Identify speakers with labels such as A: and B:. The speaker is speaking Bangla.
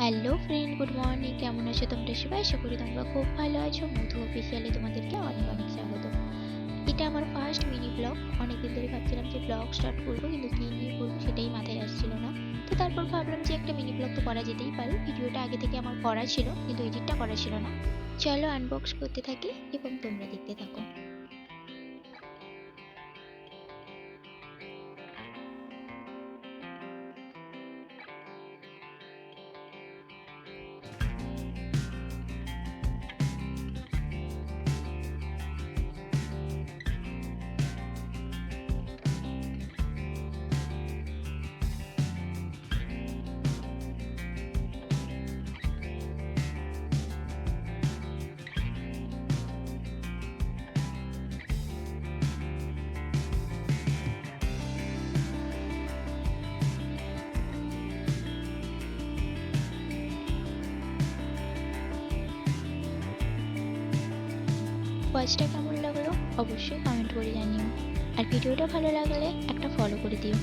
A: Hello friend, good morning. কেমন আছো তোমরা সবাই? আশা করি তোমরা খুব ভালো আছো। মধু অফিসিয়ালে তোমাদেরকে অনেক অনেক স্বাগত। এটা আমার ফার্স্ট মিনি ব্লগ। অনেকদিন ধরে ভাবছিলাম যে ব্লগ স্টার্ট করবো, কিন্তু কী নিয়ে করবো সেটাই মাথায় আসছিল না। তো তারপর ভাবলাম যে একটা মিনি ব্লগ তো করা যেতেই পারে। ভিডিওটা আগে থেকে আমার করা ছিল, কিন্তু এডিটটা করা ছিল না। চলো আনবক্স করতে থাকি এবং তোমরা দেখতে থাকো। ওয়াচটা কেমন লাগলো অবশ্যই কমেন্ট করে জানিও, আর ভিডিওটা ভালো লাগলে একটা ফলো করে দিও।